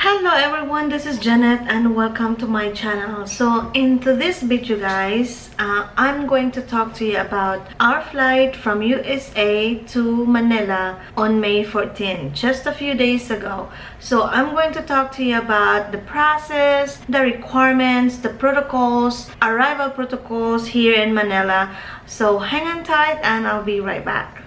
Hello everyone, this is Janet and welcome to my channel. So into this video guys, I'm going to talk to you about our flight from USA to Manila on May 14, just a few days ago. So I'm going to talk to you about the process, the requirements, the protocols, arrival protocols here in Manila. So hang on tight and I'll be right back.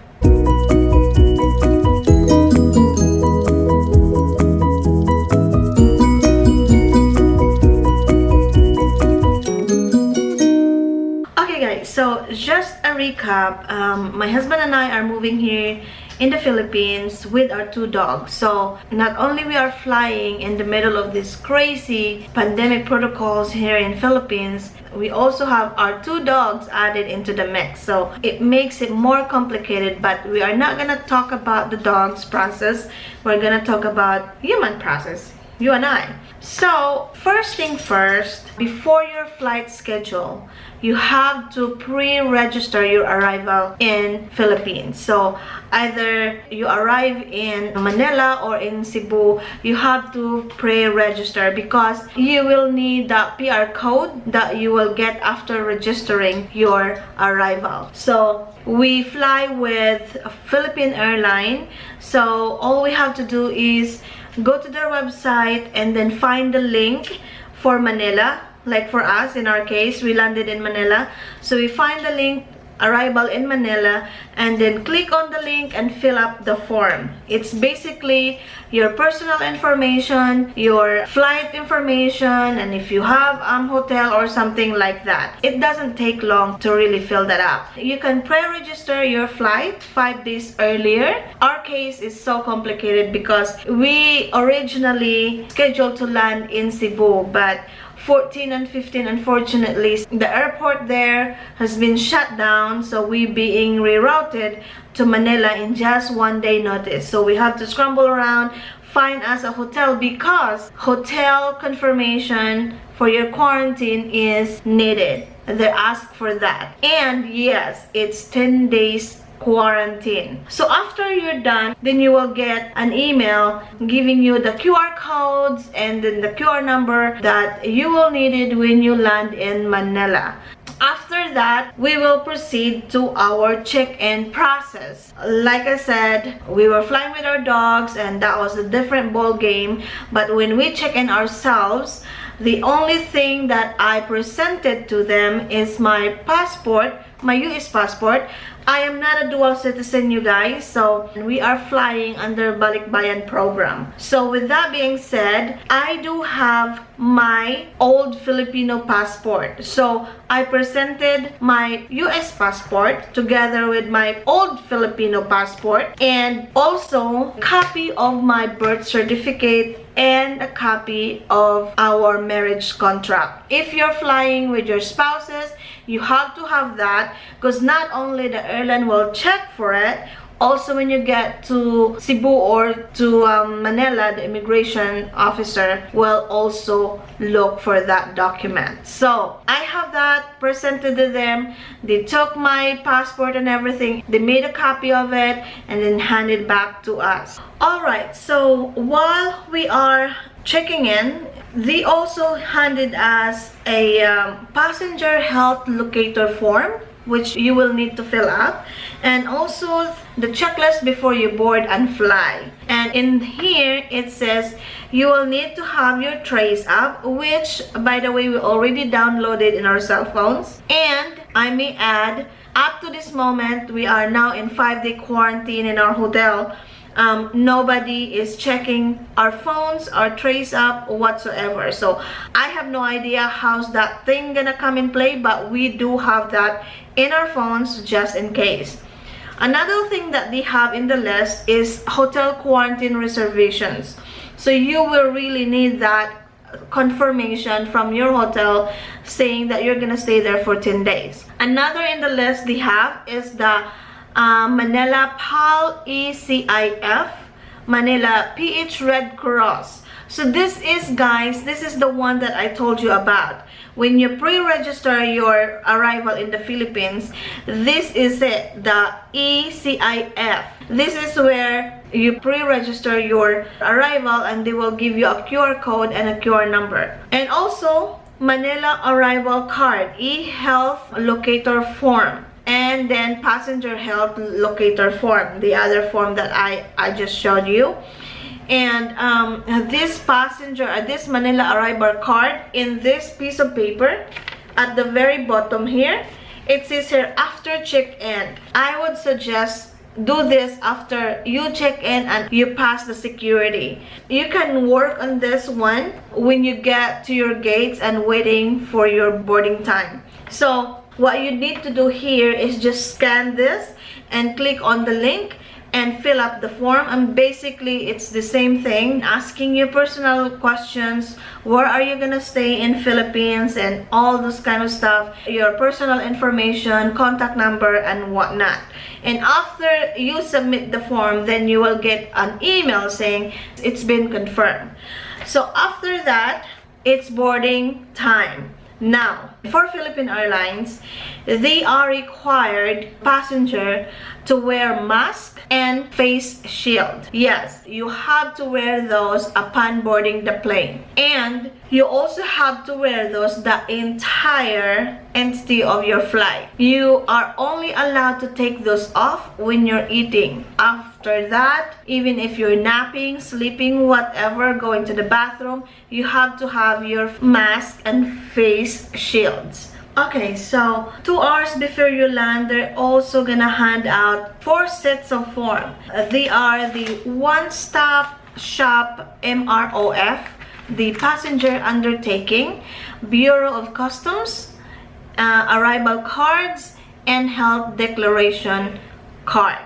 So just a recap, my husband and I are moving here in the Philippines with our two dogs. So not only we are flying in the middle of this crazy pandemic protocols here in Philippines, we also have our two dogs added into the mix. So it makes it more complicated, but we are not gonna talk about the dogs process. We're gonna talk about human process, you and I. So first thing first, before your flight schedule, you have to pre-register your arrival in Philippines. So either you arrive in Manila or in Cebu, you have to pre-register because you will need the PR code that you will get after registering your arrival. So we fly with Philippine Airline, so all we have to do is go to their website and then find the link for Manila. Like for us, in our case, we landed in Manila. So we find the link, arrival in Manila, and then click on the link and fill up the form. It's basically your personal information, your flight information, and if you have hotel or something like that. It doesn't take long to really fill that up. You can pre-register your flight 5 days earlier. Our case is so complicated because we originally scheduled to land in Cebu, but 14 and 15, unfortunately, the airport there has been shut down, so we being rerouted to Manila in just 1 day notice. So we have to scramble around, find us a hotel because hotel confirmation for your quarantine is needed. They ask for that. And yes, it's 10 days quarantine. So after you're done, then you will get an email giving you the QR codes and then the QR number that you will need it when you land in Manila. After that, we will proceed to our check-in process. Like I said, we were flying with our dogs and that was a different ball game. But when we check in ourselves, the only thing that I presented to them is my passport, my US passport. I am not a dual citizen, you guys, so we are flying under Balikbayan program. So with that being said, I do have my old Filipino passport. So I presented my US passport together with my old Filipino passport and also a copy of my birth certificate and a copy of our marriage contract. If you're flying with your spouses, you have to have that because not only the airline will check for it, also when you get to Cebu or to Manila, the immigration officer will also look for that document. So I have that, presented to them. They took my passport and everything, they made a copy of it and then handed back to us. Alright, so while we are checking in, they also handed us a passenger health locator form, which you will need to fill out, and also the checklist before you board and fly. And in here it says you will need to have your Trace app, which by the way we already downloaded in our cell phones. And I may add, up to this moment we are now in 5-day quarantine in our hotel. Nobody is checking our phones, our Trace app whatsoever. So I have no idea how's that thing gonna come in play, but we do have that in our phones just in case. Another thing that they have in the list is hotel quarantine reservations. So you will really need that confirmation from your hotel saying that you're gonna stay there for 10 days. Another in the list they have is the Manila PAL ECIF, Manila PH Red Cross. So this is, guys, this is the one that I told you about. When you pre-register your arrival in the Philippines, this is it, the ECIF. This is where you pre-register your arrival, and they will give you a QR code and a QR number. And also Manila arrival card, e-health locator form, and then passenger health locator form, the other form that I just showed you. And this this Manila arrival card, in this piece of paper at the very bottom here, it says here, after check-in. I would suggest do this after you check in and you pass the security. You can work on this one when you get to your gates and waiting for your boarding time. So what you need to do here is just scan this and click on the link and fill up the form, and basically it's the same thing, asking you personal questions. Where are you gonna stay in Philippines, and all this kind of stuff, your personal information, contact number and whatnot. And after you submit the form, then you will get an email saying it's been confirmed. So after that, it's boarding time. Now, for Philippine Airlines, they are required passenger to wear mask and face shield. Yes, you have to wear those upon boarding the plane. And you also have to wear those the entire entity of your flight. You are only allowed to take those off when you're eating. After that, even if you're napping, sleeping, whatever, going to the bathroom, you have to have your mask and face shields. Okay, so 2 hours before you land, they're also gonna hand out 4 sets of form. They are the one-stop shop MROF, the passenger undertaking, Bureau of Customs, arrival cards, and health declaration card.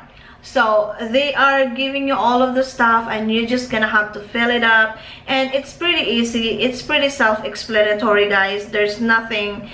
So they are giving you all of the stuff, and you're just gonna have to fill it up, and it's pretty easy. It's pretty self-explanatory, guys. There's nothing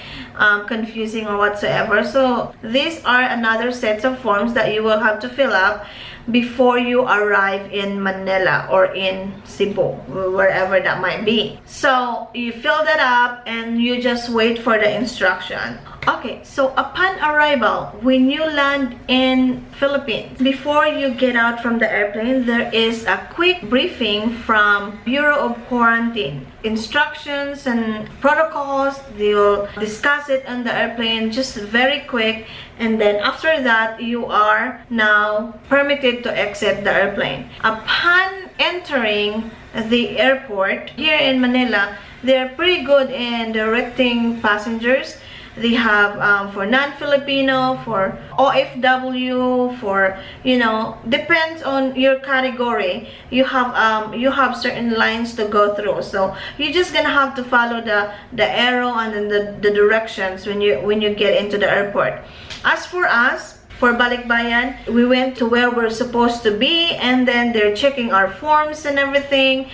confusing or whatsoever. So these are another sets of forms that you will have to fill up before you arrive in Manila or in Cebu, wherever that might be. So you fill that up and you just wait for the instruction. Okay, so upon arrival, when you land in Philippines, before you get out from the airplane, there is a quick briefing from Bureau of Quarantine. Instructions and protocols, they will discuss it on the airplane, just very quick. And then after that, you are now permitted to exit the airplane. Upon entering the airport here in Manila, they're pretty good in directing passengers. They have for non-Filipino, for OFW, for, you know, depends on your category. You have certain lines to go through. So you're just gonna have to follow the arrow and then the directions when you get into the airport. As for us, for Balikbayan, we went to where we're supposed to be, and then they're checking our forms and everything.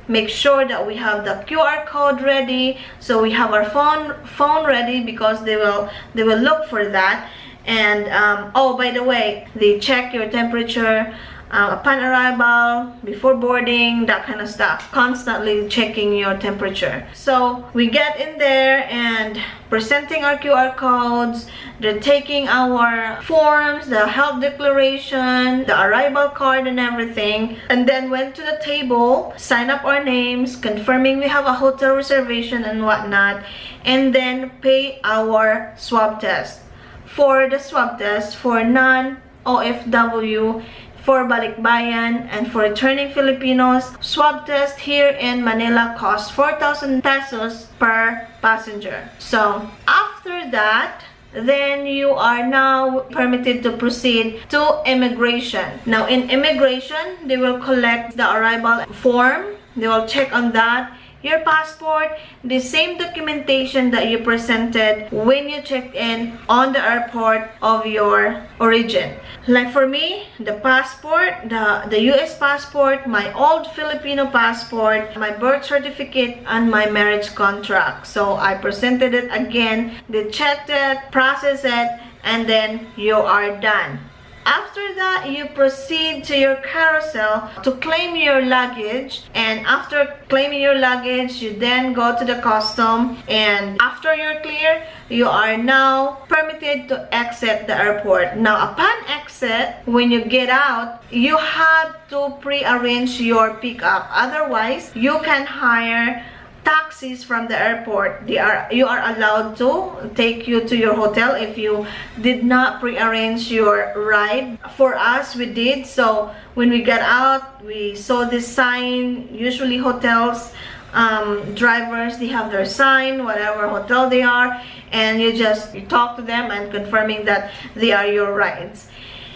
Make sure that we have the QR code ready, so we have our phone ready, because they will look for that. And oh, by the way, they check your temperature upon arrival, before boarding, that kind of stuff, constantly checking your temperature. So we get in there and presenting our QR codes. They're taking our forms, the health declaration, the arrival card and everything, and then went to the table, sign up our names, confirming we have a hotel reservation and whatnot, and then pay our swab test. For the swab test for non-OFW, for Balikbayan, and for returning Filipinos, swab test here in Manila costs 4,000 pesos per passenger. So after that, then you are now permitted to proceed to immigration. Now in immigration, they will collect the arrival form. They will check on that, your passport, the same documentation that you presented when you checked in on the airport of your origin. Like for me, the passport, the US passport, my old Filipino passport, my birth certificate, and my marriage contract. So I presented it again, they checked it, processed it, and then you are done. After that, you proceed to your carousel to claim your luggage, and after claiming your luggage, you then go to the custom, and after you're clear, you are now permitted to exit the airport. Now, upon exit, when you get out, you have to pre-arrange your pickup. Otherwise, you can hire taxis from the airport. You are allowed to take you to your hotel if you did not pre-arrange your ride. For us, we did. So when we got out, we saw this sign. Usually hotels drivers, they have their sign whatever hotel they are, and you talk to them and confirming that they are your rides.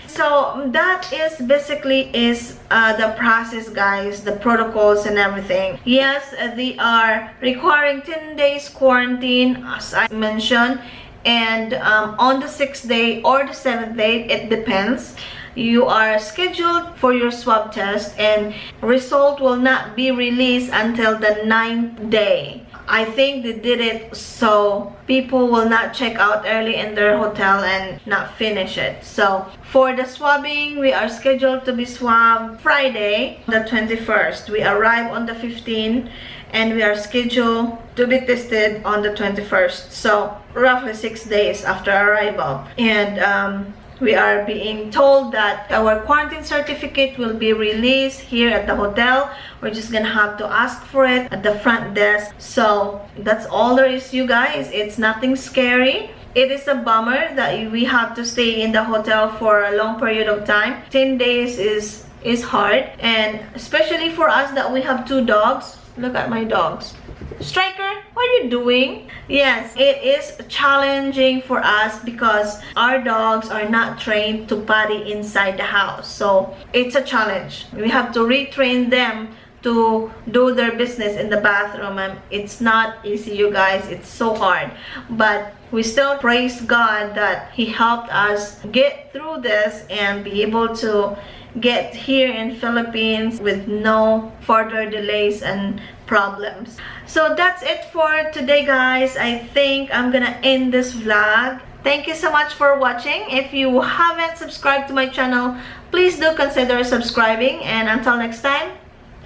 So that is basically the process, guys, the protocols and everything. Yes, they are requiring 10 days quarantine, as I mentioned, and on the 6th day or the 7th day, it depends. You are scheduled for your swab test, and result will not be released until the 9th day. I think they did it so people will not check out early in their hotel and not finish it. So for the swabbing, we are scheduled to be swabbed Friday, the 21st. We arrive on the 15th, and we are scheduled to be tested on the 21st. So roughly 6 days after arrival. And we are being told that our quarantine certificate will be released here at the hotel. We're just gonna have to ask for it at the front desk. So that's all there is, you guys. It's nothing scary. It is a bummer that we have to stay in the hotel for a long period of time. 10 days is hard, and especially for us that we have 2 dogs. Look at my dogs. Striker, what are you doing? Yes, it is challenging for us because our dogs are not trained to potty inside the house. So it's a challenge. We have to retrain them to do their business in the bathroom, and it's not easy, you guys. It's so hard, but we still praise God that He helped us get through this and be able to get here in Philippines with no further delays and problems. So that's it for today, guys. I think I'm gonna end this vlog. Thank you so much for watching. If you haven't subscribed to my channel, please do consider subscribing, and until next time,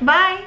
bye.